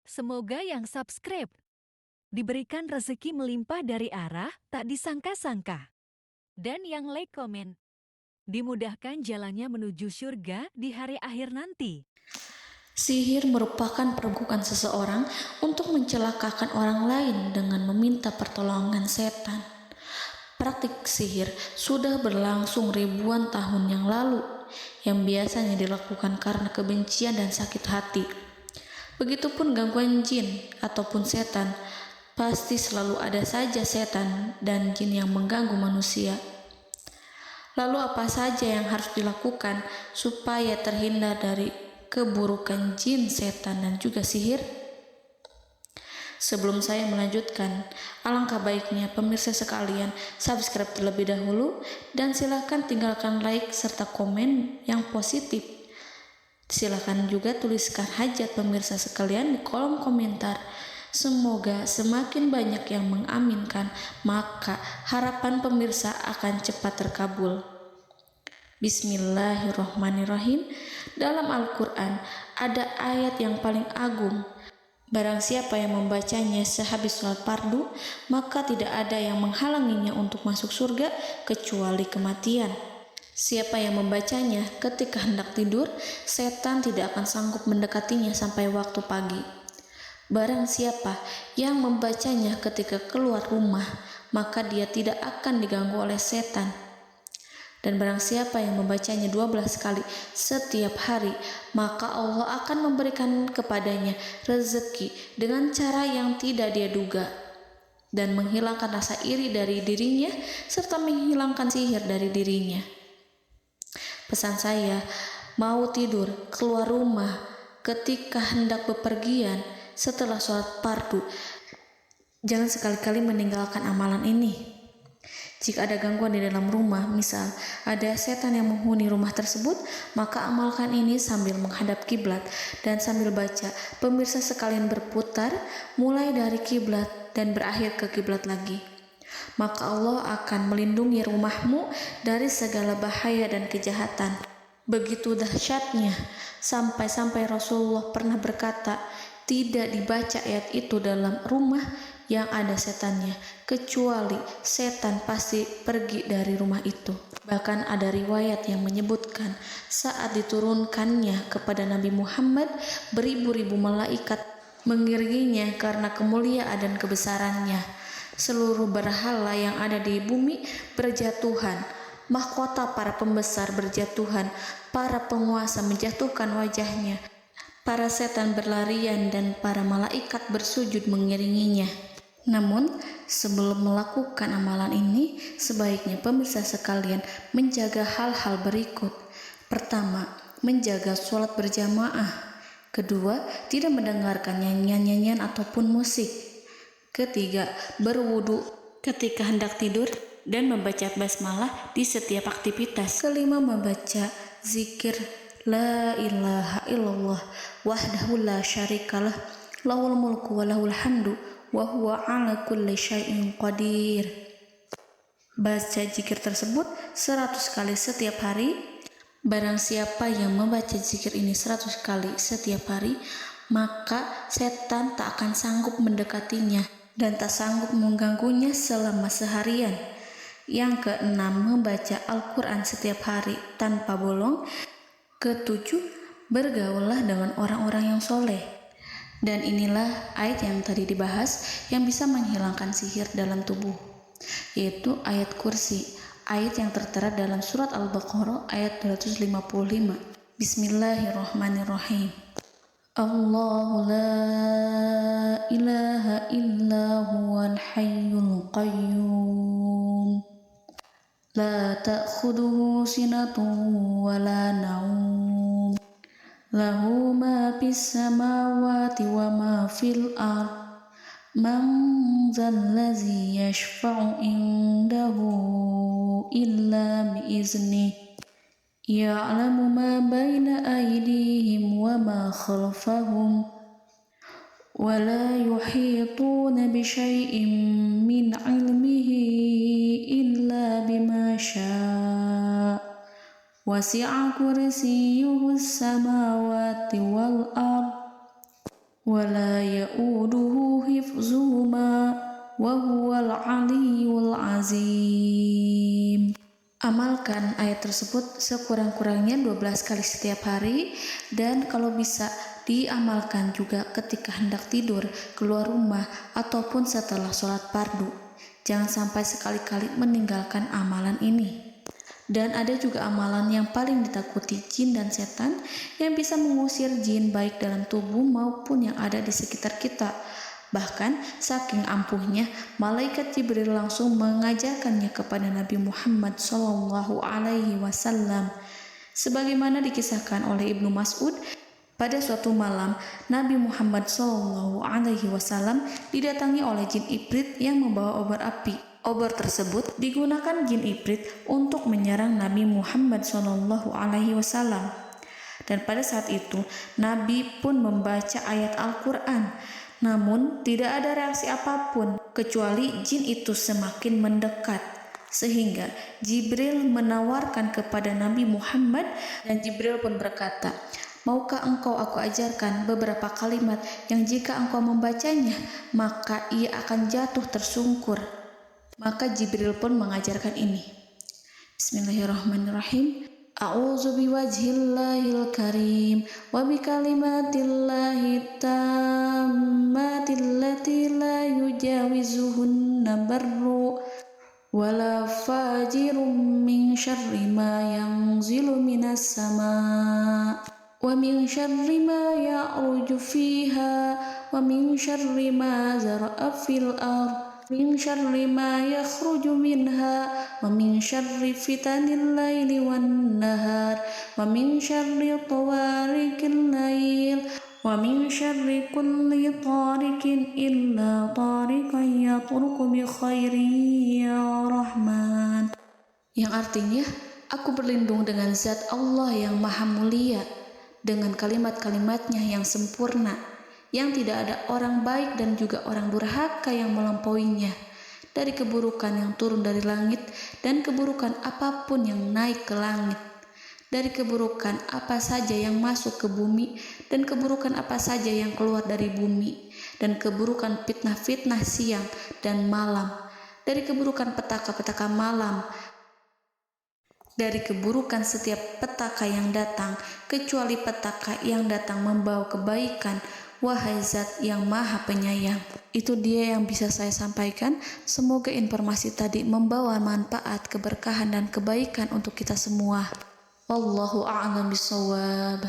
Semoga yang subscribe diberikan rezeki melimpah dari arah tak disangka-sangka. Dan yang like komen, dimudahkan jalannya menuju surga di hari akhir nanti. Sihir merupakan perbuatan seseorang untuk mencelakakan orang lain dengan meminta pertolongan setan. Praktik sihir sudah berlangsung ribuan tahun yang lalu, yang biasanya dilakukan karena kebencian dan sakit hati. Begitupun gangguan jin ataupun setan, pasti selalu ada saja setan dan jin yang mengganggu manusia. Lalu apa saja yang harus dilakukan supaya terhindar dari keburukan jin, setan, dan juga sihir? Sebelum saya melanjutkan, alangkah baiknya pemirsa sekalian subscribe terlebih dahulu dan silakan tinggalkan like serta komen yang positif. Silakan juga tuliskan hajat pemirsa sekalian di kolom komentar. Semoga semakin banyak yang mengaminkan, maka harapan pemirsa akan cepat terkabul. Bismillahirrahmanirrahim. Dalam Al-Quran ada ayat yang paling agung. Barang siapa yang membacanya sehabis sholat fardu, maka tidak ada yang menghalanginya untuk masuk surga kecuali kematian. Siapa yang membacanya ketika hendak tidur, setan tidak akan sanggup mendekatinya sampai waktu pagi. Barang siapa yang membacanya ketika keluar rumah, maka dia tidak akan diganggu oleh setan. Dan barang siapa yang membacanya 12 kali setiap hari, maka Allah akan memberikan kepadanya rezeki dengan cara yang tidak dia duga, dan menghilangkan rasa iri dari dirinya, serta menghilangkan sihir dari dirinya. Pesan saya, mau tidur, keluar rumah, ketika hendak bepergian, setelah sholat fardu, jangan sekali-kali meninggalkan amalan ini. Jika ada gangguan di dalam rumah, misal ada setan yang menghuni rumah tersebut, maka amalkan ini sambil menghadap kiblat dan sambil baca. Pemirsa sekalian berputar mulai dari kiblat dan berakhir ke kiblat lagi. Maka Allah akan melindungi rumahmu dari segala bahaya dan kejahatan. Begitu dahsyatnya, sampai-sampai Rasulullah pernah berkata, tidak dibaca ayat itu dalam rumah yang ada setannya, kecuali setan pasti pergi dari rumah itu. Bahkan ada riwayat yang menyebutkan saat diturunkannya kepada Nabi Muhammad, beribu-ribu malaikat mengiringinya karena kemuliaan dan kebesarannya. Seluruh berhala yang ada di bumi berjatuhan, mahkota para pembesar berjatuhan, para penguasa menjatuhkan wajahnya, para setan berlarian dan para malaikat bersujud mengiringinya. Namun, sebelum melakukan amalan ini, sebaiknya pemirsa sekalian menjaga hal-hal berikut. Pertama, menjaga sholat berjamaah. Kedua, tidak mendengarkan nyanyian-nyanyian ataupun musik. Ketiga, berwudu ketika hendak tidur dan membaca basmalah di setiap aktivitas. Kelima, membaca zikir la ilaha illallah wahdahu la syarikalah lahul mulku wa lahul hamdu wa huwa ala kulli syai'in qadir. Baca zikir tersebut 100 kali setiap hari. Barang siapa yang membaca zikir ini 100 kali setiap hari, maka setan tak akan sanggup mendekatinya dan tak sanggup mengganggunya selama seharian. Yang keenam, membaca Al-Quran setiap hari tanpa bolong. Ketujuh, bergaullah dengan orang-orang yang soleh. Dan inilah ayat yang tadi dibahas yang bisa menghilangkan sihir dalam tubuh, yaitu ayat kursi, ayat yang tertera dalam surat Al-Baqarah ayat 255. Bismillahirrahmanirrahim. Allahu la ilaha illa huwal hayyul qayyum la ta'khuduhu sinatun wa la naum lahu ma fis samawati wa ma fil ard man zallazi yashfa'u indahu illa biiznih ya'lamu ma baina aydihim wa ma khalfahum wa la yuhituna bi syai'in min 'ilmihi illa bima syaa' wasi'a kursiyyuhu as-samawati wal ard ولا يؤوده حفظهما وهو العلي العظيم. Amalkan ayat tersebut sekurang-kurangnya 12 kali setiap hari, dan kalau bisa diamalkan juga ketika hendak tidur, keluar rumah, ataupun setelah sholat fardu. Jangan sampai sekali-kali meninggalkan amalan ini. Dan ada juga amalan yang paling ditakuti jin dan setan, yang bisa mengusir jin baik dalam tubuh maupun yang ada di sekitar kita. Bahkan saking ampuhnya, malaikat Jibril langsung mengajarkannya kepada Nabi Muhammad SAW. Sebagaimana dikisahkan oleh Ibnu Mas'ud, pada suatu malam Nabi Muhammad SAW didatangi oleh jin Ifrit yang membawa obor api. Obor tersebut digunakan jin Ifrit untuk menyerang Nabi Muhammad SAW. Dan pada saat itu Nabi pun membaca ayat Al-Quran. Namun tidak ada reaksi apapun kecuali jin itu semakin mendekat, sehingga Jibril menawarkan kepada Nabi Muhammad, dan Jibril pun berkata, "Maukah engkau aku ajarkan beberapa kalimat yang jika engkau membacanya maka ia akan jatuh tersungkur?" Maka Jibril pun mengajarkan ini. Bismillahirrahmanirrahim. A'udzu biwajhillahil karim wa bikalimatillahi tammati allati la yujawizuhunna barru wala fajirun min syarri ma yanzilu minas sama wa min syarri ma ya'ruju fiha wa min syarri ma zara'a fil ardh min syarri ma yakhruju minha wa min syarri fitanil laili wan nahar wa min syarri tawarikil lail wa min syarri kulli tarikin illa tarikan yatruku bi khairin ya Rahman. Yang artinya, aku berlindung dengan zat Allah yang maha mulia, dengan kalimat-kalimatnya yang sempurna, yang tidak ada orang baik dan juga orang durhaka yang melampauinya, dari keburukan yang turun dari langit dan keburukan apapun yang naik ke langit, dari keburukan apa saja yang masuk ke bumi dan keburukan apa saja yang keluar dari bumi, dan keburukan fitnah-fitnah siang dan malam, dari keburukan petaka-petaka malam, dari keburukan setiap petaka yang datang, kecuali petaka yang datang membawa kebaikan. Wahai Zat yang Maha Penyayang. Itu dia yang bisa saya sampaikan. Semoga informasi tadi membawa manfaat, keberkahan, dan kebaikan untuk kita semua. Wallahu a'lam bishawab.